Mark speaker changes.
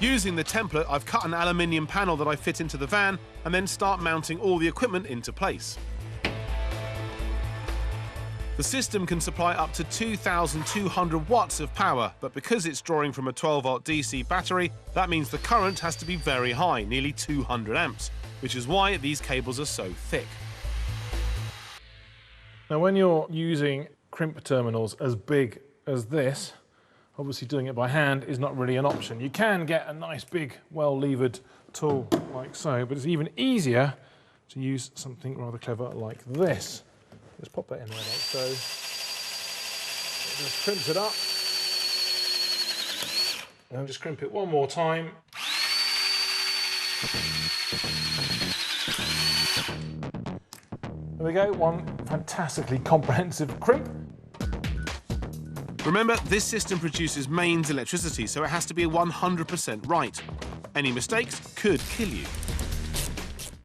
Speaker 1: Using the template, I've cut an aluminium panel that I fit into the van and then start mounting all the equipment into place. The system can supply up to 2,200 watts of power, but because it's drawing from a 12-volt DC battery, that means the current has to be very high, nearly 200 amps, which is why these cables are so thick.
Speaker 2: Now, when you're using crimp terminals as big as this, obviously doing it by hand is not really an option. You can get a nice big, well-levered tool like so, but it's even easier to use something rather clever like this. Just pop that in there, like so. It just crimps it up. And just crimp it one more time. There we go, one fantastically comprehensive crimp.
Speaker 1: Remember, this system produces mains electricity, so it has to be 100% right. Any mistakes could kill you.